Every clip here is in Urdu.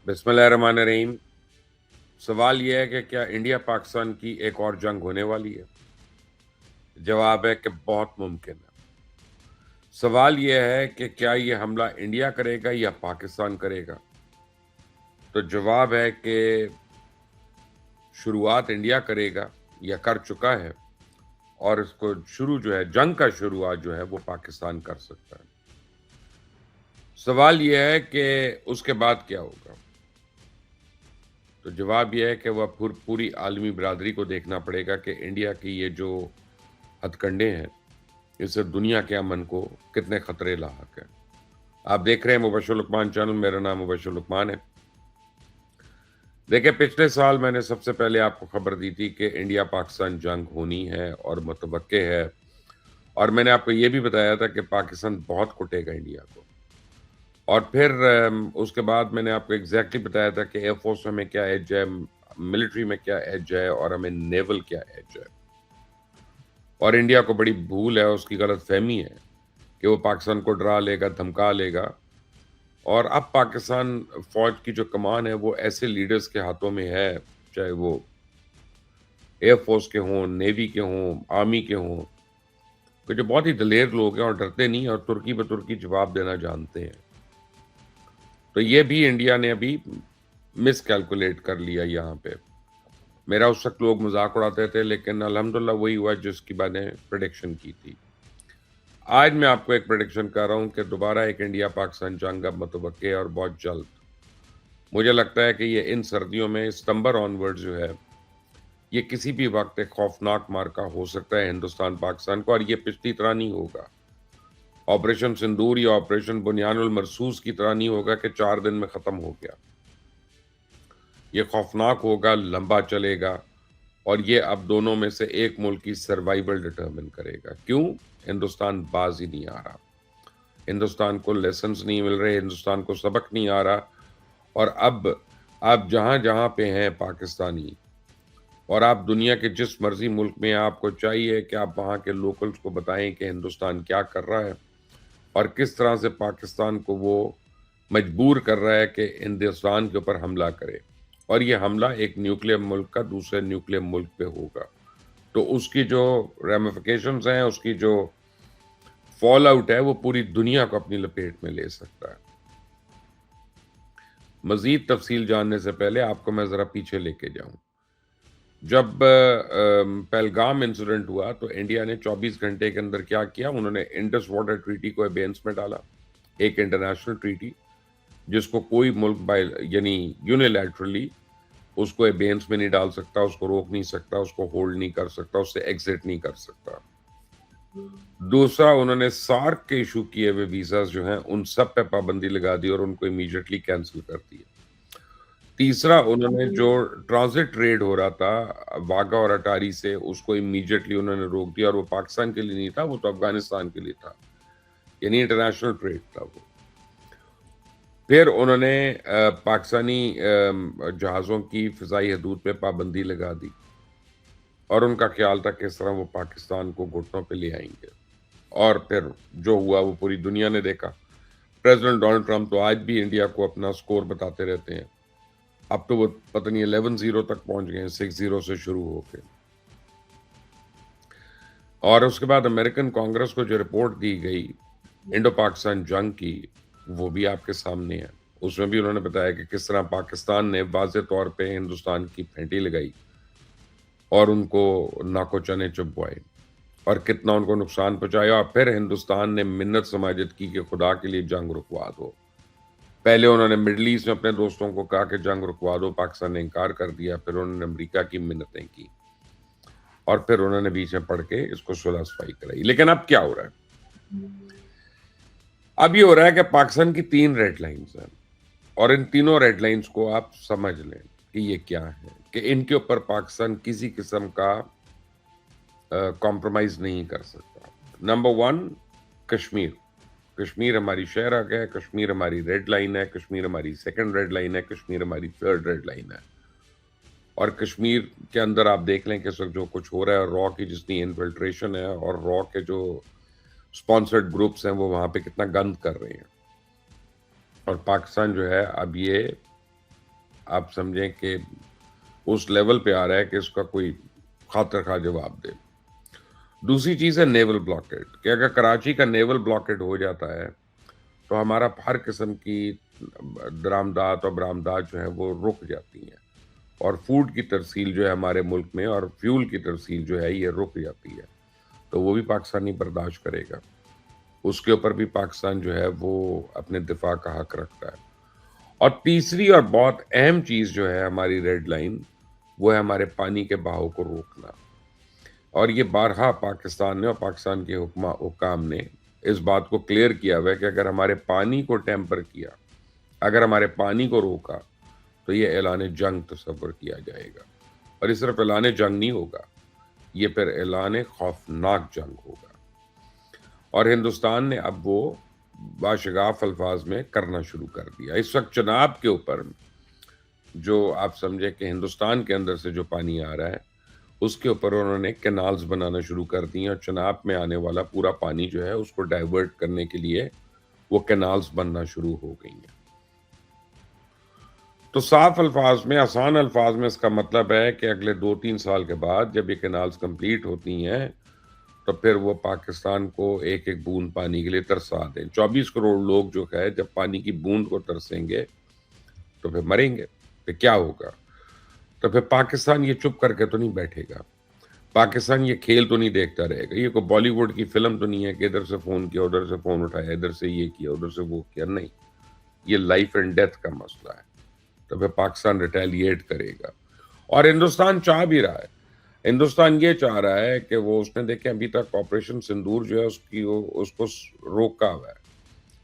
بسم اللہ الرحمن الرحیم۔ سوال یہ ہے کہ کیا انڈیا پاکستان کی ایک اور جنگ ہونے والی ہے؟ جواب ہے کہ بہت ممکن ہے۔ سوال یہ ہے کہ کیا یہ حملہ انڈیا کرے گا یا پاکستان کرے گا؟ تو جواب ہے کہ شروعات انڈیا کرے گا یا کر چکا ہے، اور اس کو شروع جو ہے جنگ کا شروعات جو ہے وہ پاکستان کر سکتا ہے۔ سوال یہ ہے کہ اس کے بعد کیا ہوگا؟ تو جواب یہ ہے کہ وہ پوری عالمی برادری کو دیکھنا پڑے گا کہ انڈیا کی یہ جو ہتھ کنڈے ہیں اس سے دنیا کے امن کو کتنے خطرے لاحق ہیں۔ آپ دیکھ رہے ہیں مبشر لقمان چینل، میرا نام مبشر لقمان ہے۔ دیکھیں، پچھلے سال میں نے سب سے پہلے آپ کو خبر دی تھی کہ انڈیا پاکستان جنگ ہونی ہے اور متوقع ہے، اور میں نے آپ کو یہ بھی بتایا تھا کہ پاکستان بہت کٹے گا انڈیا کو۔ اور پھر اس کے بعد میں نے آپ کو ایگزیکٹلی بتایا تھا کہ ایئر فورس میں کیا ایج ہے، ملٹری میں کیا ایج ہے، اور ہمیں نیول کیا ایج ہے۔ اور انڈیا کو بڑی بھول ہے، اس کی غلط فہمی ہے کہ وہ پاکستان کو ڈرا لے گا، دھمکا لے گا۔ اور اب پاکستان فوج کی جو کمان ہے وہ ایسے لیڈرز کے ہاتھوں میں ہے، چاہے وہ ایئر فورس کے ہوں، نیوی کے ہوں، آرمی کے ہوں، کہ جو بہت ہی دلیر لوگ ہیں اور ڈرتے نہیں اور ترکی بہ ترکی جواب دینا جانتے ہیں۔ تو یہ بھی انڈیا نے ابھی مس کیلکولیٹ کر لیا یہاں پہ۔ میرا اس وقت لوگ مذاق اڑاتے تھے، لیکن الحمدللہ وہی ہوا جس کی میں نے پریڈکشن کی تھی۔ آج میں آپ کو ایک پریڈکشن کر رہا ہوں کہ دوبارہ ایک انڈیا پاکستان جنگ اب متوقع ہے اور بہت جلد۔ مجھے لگتا ہے کہ یہ ان سردیوں میں ستمبر آنورڈ جو ہے، یہ کسی بھی وقت ایک خوفناک مارکا ہو سکتا ہے ہندوستان پاکستان کو، اور یہ پچھلی طرح نہیں ہوگا۔ آپریشن سندور یا آپریشن بنیان المرصوص کی طرح نہیں ہوگا کہ 4 دن میں ختم ہو گیا۔ یہ خوفناک ہوگا، لمبا چلے گا، اور یہ اب دونوں میں سے ایک ملک کی سروائیول ڈٹرمن کرے گا۔ کیوں؟ ہندوستان باز ہی نہیں آ رہا، ہندوستان کو لیسنز نہیں مل رہے، ہندوستان کو سبق نہیں آ رہا۔ اور اب آپ جہاں جہاں پہ ہیں پاکستانی، اور آپ دنیا کے جس مرضی ملک میں آپ کو چاہیے کہ آپ وہاں کے لوکلز کو بتائیں کہ ہندوستان کیا کر رہا ہے اور کس طرح سے پاکستان کو وہ مجبور کر رہا ہے کہ ہندوستان کے اوپر حملہ کرے، اور یہ حملہ ایک نیوکلیر ملک کا دوسرے نیوکلیر ملک پہ ہوگا۔ تو اس کی جو ریمیفیکیشنز ہیں، اس کی جو فال آؤٹ ہے، وہ پوری دنیا کو اپنی لپیٹ میں لے سکتا ہے۔ مزید تفصیل جاننے سے پہلے آپ کو میں ذرا پیچھے لے کے جاؤں۔ جب پہلگام انسیڈنٹ ہوا تو انڈیا نے 24 گھنٹے کے اندر کیا کیا؟ انہوں نے انڈس واٹر ٹریٹی کو ایبینس میں ڈالا، ایک انٹرنیشنل ٹریٹی جس کو کوئی ملک یعنی یونیلیٹرلی اس کو ایبینس میں نہیں ڈال سکتا، اس کو روک نہیں سکتا، اس کو ہولڈ نہیں کر سکتا، اس سے ایگزٹ نہیں کر سکتا۔ دوسرا، انہوں نے سارک کے ایشو کیے ہوئے ویزاز جو ہیں ان سب پہ پابندی لگا دی اور ان کو امیڈیٹلی کینسل کر دیا۔ تیسرا، انہوں نے جو ٹرانزٹ ٹریڈ ہو رہا تھا واگا اور اٹاری سے، اس کو امیڈیٹلی انہوں نے روک دیا، اور وہ پاکستان کے لیے نہیں تھا، وہ تو افغانستان کے لیے تھا، یعنی انٹرنیشنل ٹریڈ تھا وہ۔ پھر انہوں نے پاکستانی جہازوں کی فضائی حدود پہ پابندی لگا دی، اور ان کا خیال تھا کہ اس طرح وہ پاکستان کو گھٹنوں پہ لے آئیں گے، اور پھر جو ہوا وہ پوری دنیا نے دیکھا۔ پریزیڈنٹ ڈونلڈ ٹرمپ تو آج بھی انڈیا کو اپنا سکور بتاتے رہتے ہیں۔ اب تو وہ پتہ نہیں 11-0 تک پہنچ گئے ہیں، 6-0 سے شروع ہو کے۔ اور اس کے بعد امریکن کانگریس کو جو رپورٹ دی گئی انڈو پاکستان جنگ کی، وہ بھی آپ کے سامنے ہے۔ اس میں بھی انہوں نے بتایا کہ کس طرح پاکستان نے واضح طور پہ ہندوستان کی پھینٹی لگائی اور ان کو ناکو چنے چبوائے، اور کتنا ان کو نقصان پہنچایا۔ اور پھر ہندوستان نے منت سماجت کی کہ خدا کے لیے جنگ رکوا دو۔ پہلے انہوں نے مڈل ایسٹ میں اپنے دوستوں کو کہا کہ جنگ رکوا دو، پاکستان نے انکار کر دیا، پھر انہوں نے امریکہ کی منتیں کی، اور پھر انہوں نے بیچ میں پڑھ کے اس کو صلح صفائی کرائی۔ لیکن اب کیا ہو رہا ہے؟ اب یہ ہو رہا ہے کہ پاکستان کی 3 ریڈ لائنز ہیں، اور ان تینوں ریڈ لائنز کو آپ سمجھ لیں کہ یہ کیا ہے، کہ ان کے اوپر پاکستان کسی قسم کا کمپرومائز نہیں کر سکتا۔ نمبر 1، کشمیر۔ کشمیر ہماری شہر ہے، کشمیر ہماری ریڈ لائن ہے، کشمیر ہماری سیکنڈ ریڈ لائن ہے، کشمیر ہماری تھرڈ ریڈ لائن ہے۔ اور کشمیر کے اندر آپ دیکھ لیں کہ اس وقت جو کچھ ہو رہا ہے، را کی جتنی انفلٹریشن ہے، اور را کے جو سپانسرڈ گروپس ہیں وہ وہاں پہ کتنا گند کر رہے ہیں۔ اور پاکستان جو ہے اب یہ آپ سمجھیں کہ اس لیول پہ آ رہا ہے کہ اس کا کوئی خاطر خواہ جواب دے۔ دوسری چیز ہے نیول بلاکیڈ، کہ اگر کراچی کا نیول بلاکیڈ ہو جاتا ہے تو ہمارا ہر قسم کی درآمدات اور برآمدات جو ہے وہ رک جاتی ہیں، اور فوڈ کی ترسیل جو ہے ہمارے ملک میں اور فیول کی ترسیل جو ہے یہ رک جاتی ہے، تو وہ بھی پاکستانی برداشت کرے گا، اس کے اوپر بھی پاکستان جو ہے وہ اپنے دفاع کا حق رکھتا ہے۔ اور تیسری اور بہت اہم چیز جو ہے ہماری ریڈ لائن، وہ ہے ہمارے پانی کے بہاؤ کو روکنا۔ اور یہ بارہا پاکستان نے اور پاکستان کے حکام نے اس بات کو کلیئر کیا ہوا ہے کہ اگر ہمارے پانی کو ٹیمپر کیا، اگر ہمارے پانی کو روکا، تو یہ اعلان جنگ تصور کیا جائے گا۔ اور یہ صرف اعلان جنگ نہیں ہوگا، یہ پھر اعلان خوفناک جنگ ہوگا۔ اور ہندوستان نے اب وہ باشگاف الفاظ میں کرنا شروع کر دیا۔ اس وقت چناب کے اوپر جو آپ سمجھے کہ ہندوستان کے اندر سے جو پانی آ رہا ہے، اس کے اوپر انہوں نے کینالز بنانا شروع کر دی ہیں، اور چناب میں آنے والا پورا پانی جو ہے اس کو ڈائیورٹ کرنے کے لیے وہ کینالز بننا شروع ہو گئی ہیں۔ تو صاف الفاظ میں، آسان الفاظ میں اس کا مطلب ہے کہ اگلے 2-3 سال کے بعد جب یہ کینالز کمپلیٹ ہوتی ہیں تو پھر وہ پاکستان کو ایک ایک بوند پانی کے لیے ترسا دیں۔ 24 کروڑ لوگ جو ہے جب پانی کی بوند کو ترسیں گے تو پھر مریں گے، پھر کیا ہوگا؟ تو پھر پاکستان یہ چپ کر کے تو نہیں بیٹھے گا، پاکستان یہ کھیل تو نہیں دیکھتا رہے گا، یہ کوئی بالی ووڈ کی فلم تو نہیں ہے کہ ادھر سے فون کیا، ادھر سے فون اٹھایا، ادھر سے یہ کیا، ادھر سے وہ کیا، نہیں، یہ لائف اینڈ ڈیتھ کا مسئلہ ہے۔ تو پھر پاکستان ریٹیلیٹ کرے گا، اور ہندوستان چاہ بھی رہا ہے، ہندوستان یہ چاہ رہا ہے کہ وہ، اس نے دیکھیں ابھی تک آپریشن سندور جو ہے اس کو روکا ہوا ہے،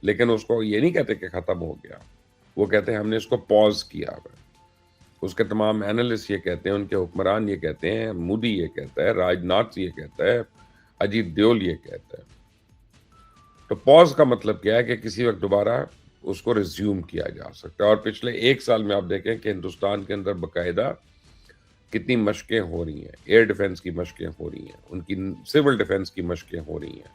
لیکن اس کو یہ نہیں کہتے کہ ختم ہو گیا، وہ کہتے ہیں ہم نے اس کو پاز کیا ہوا ہے۔ اس کے تمام اینالسٹ یہ کہتے ہیں، ان کے حکمران یہ کہتے ہیں، مودی یہ کہتا ہے، راج ناتھ یہ کہتا ہے، اجیت دیول یہ کہتا ہے۔ تو پاز کا مطلب کیا ہے کہ کسی وقت دوبارہ اس کو ریزیوم کیا جا سکتا ہے۔ اور پچھلے 1 سال میں آپ دیکھیں کہ ہندوستان کے اندر باقاعدہ کتنی مشقیں ہو رہی ہیں، ایئر ڈیفنس کی مشقیں ہو رہی ہیں، ان کی سول ڈیفنس کی مشقیں ہو رہی ہیں،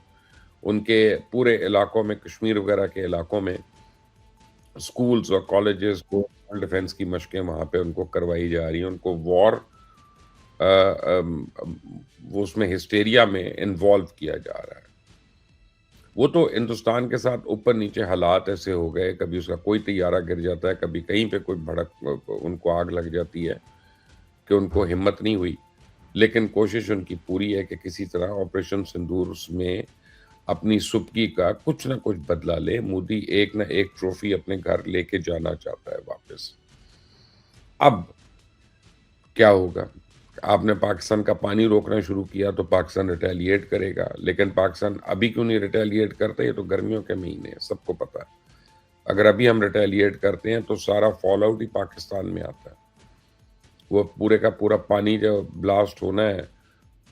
ان کے پورے علاقوں میں، کشمیر وغیرہ کے علاقوں میں اسکولز اور کالجز کو ڈیفنس کی مشقیں وہاں پہ ان کو کروائی جا رہی ہیں، ان کو وار وہ اس میں ہسٹیریا میں انوالو کیا جا رہا ہے۔ وہ تو ہندوستان کے ساتھ اوپر نیچے حالات ایسے ہو گئے، کبھی اس کا کوئی طیارہ گر جاتا ہے، کبھی کہیں پہ کوئی بھڑک، ان کو آگ لگ جاتی ہے کہ ان کو ہمت نہیں ہوئی، لیکن کوشش ان کی پوری ہے کہ کسی طرح آپریشن سندور اس میں اپنی سبکی کا کچھ نہ کچھ بدلہ لے۔ مودی ایک نہ ایک ٹرافی اپنے گھر لے کے جانا چاہتا ہے واپس۔ اب کیا ہوگا؟ آپ نے پاکستان کا پانی روکنا شروع کیا تو پاکستان ریٹیلیٹ کرے گا، لیکن پاکستان ابھی کیوں نہیں ریٹیلیٹ کرتے؟ یہ تو گرمیوں کے مہینے ہیں، سب کو پتا ہے۔ اگر ابھی ہم ریٹیلیٹ کرتے ہیں تو سارا فال آؤٹ ہی پاکستان میں آتا ہے، وہ پورے کا پورا پانی جو بلاسٹ ہونا ہے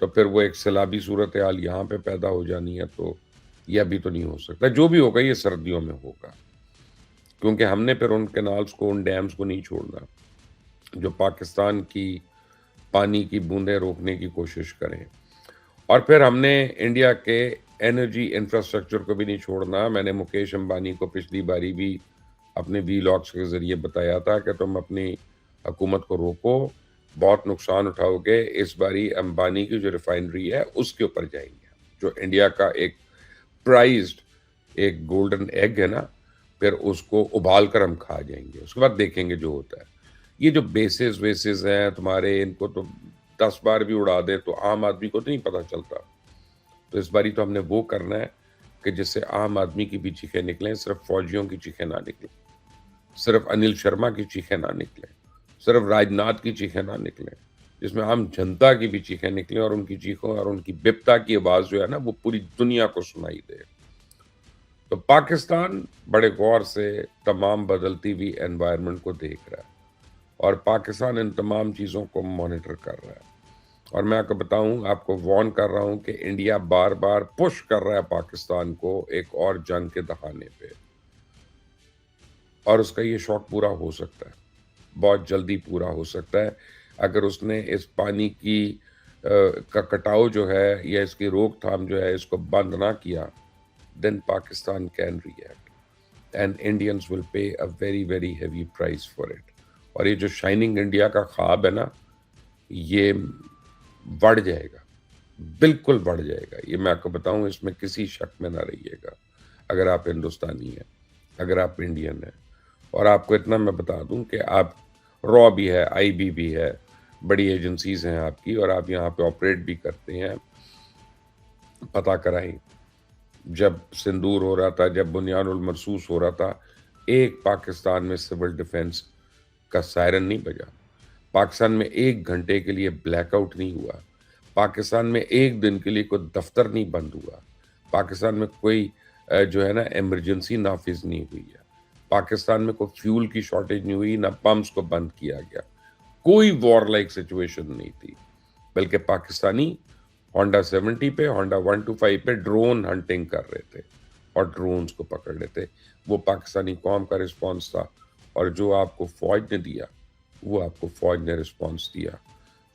تو پھر وہ ایک سیلابی صورتحال یہاں پہ پیدا ہو جانی ہے، تو یہ ابھی تو نہیں ہو سکتا۔ جو بھی ہوگا یہ سردیوں میں ہوگا، کیونکہ ہم نے پھر ان کینالز کو، ان ڈیمز کو نہیں چھوڑنا جو پاکستان کی پانی کی بوندیں روکنے کی کوشش کریں۔ اور پھر ہم نے انڈیا کے انرجی انفراسٹرکچر کو بھی نہیں چھوڑنا۔ میں نے مکیش امبانی کو پچھلی باری بھی اپنے وی لاگس کے ذریعے بتایا تھا کہ تم اپنی حکومت کو روکو، بہت نقصان اٹھاؤ گے۔ اس باری امبانی کی جو ریفائنری ہے اس کے اوپر جائیں گے، جو انڈیا کا ایک پرائزڈ ایک گولڈن ایگ ہے نا، پھر اس کو ابال کر ہم کھا جائیں گے، اس کے بعد دیکھیں گے جو ہوتا ہے۔ یہ جو بیسز ہیں تمہارے، ان کو تو 10 بار بھی اڑا دے تو عام آدمی کو تو نہیں پتا چلتا۔ تو اس باری تو ہم نے وہ کرنا ہے کہ جس سے عام آدمی کی بھی چیخیں نکلیں، صرف فوجیوں کی چیخیں نہ نکلیں، صرف انل شرما کی چیخیں نہ نکلیں، صرف راج ناتھ کی چیخیں نہ نکلیں، جس میں عام جنتا کی بھی چیخیں نکلیں، اور ان کی چیخوں اور ان کی بپتا کی آواز جو ہے نا وہ پوری دنیا کو سنائی دے۔ تو پاکستان بڑے غور سے تمام بدلتی ہوئی انوائرمنٹ کو دیکھ رہا ہے، اور پاکستان ان تمام چیزوں کو مانیٹر کر رہا ہے۔ اور میں آپ کو بتاؤں، آپ کو وارن کر رہا ہوں کہ انڈیا بار بار پش کر رہا ہے پاکستان کو ایک اور جنگ کے دہانے پہ، اور اس کا یہ شوق پورا ہو سکتا ہے، بہت جلدی پورا ہو سکتا ہے، اگر اس نے اس پانی کی کا کٹاؤ جو ہے یا اس کی روک تھام جو ہے اس کو بند نہ کیا، then Pakistan can react and Indians will pay a very very heavy price for it۔ اور یہ جو شائننگ انڈیا کا خواب ہے نا، یہ بڑھ جائے گا، بالکل بڑھ جائے گا، یہ میں آپ کو بتاؤں، اس میں کسی شک میں نہ رہیے گا، اگر آپ ہندوستانی ہیں، اگر آپ انڈین ہیں۔ اور آپ کو اتنا میں بتا دوں کہ آپ را بھی ہے، آئی بی بھی ہے، بڑی ایجنسیز ہیں آپ کی، اور آپ یہاں پہ آپریٹ بھی کرتے ہیں۔ پتہ کرائیں، جب سندور ہو رہا تھا، جب بنیاد المرصوص ہو رہا تھا، ایک پاکستان میں سول ڈیفنس کا سائرن نہیں بجا، پاکستان میں ایک گھنٹے کے لیے بلیک آؤٹ نہیں ہوا، پاکستان میں ایک دن کے لیے کوئی دفتر نہیں بند ہوا، پاکستان میں کوئی جو ہے نا ایمرجنسی نافذ نہیں ہوئی ہے، پاکستان میں کوئی فیول کی شارٹیج نہیں ہوئی، نہ پمپس کو بند کیا گیا، کوئی وار لائک سچویشن نہیں تھی، بلکہ پاکستانی ہونڈا 70 پہ، ہونڈا 125 پہ ڈرون ہنٹنگ کر رہے تھے اور ڈرونز کو پکڑ رہے تھے۔ وہ پاکستانی قوم کا رسپانس تھا، اور جو آپ کو فوج نے دیا وہ آپ کو فوج نے رسپانس دیا۔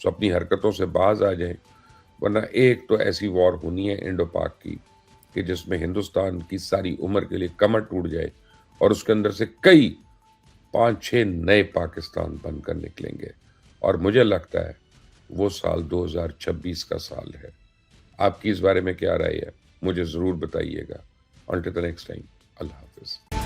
سو اپنی حرکتوں سے باز آ جائیں، ورنہ ایک تو ایسی وار ہونی ہے انڈو پاک کی کہ جس میں ہندوستان کی ساری عمر کے لیے کمر ٹوٹ جائے، اور اس کے اندر سے کئی 5-6 نئے پاکستان بن کر نکلیں گے، اور مجھے لگتا ہے وہ سال 2026 کا سال ہے۔ آپ کی اس بارے میں کیا رائے ہے؟ مجھے ضرور بتائیے گا۔ Until the next time، اللہ حافظ۔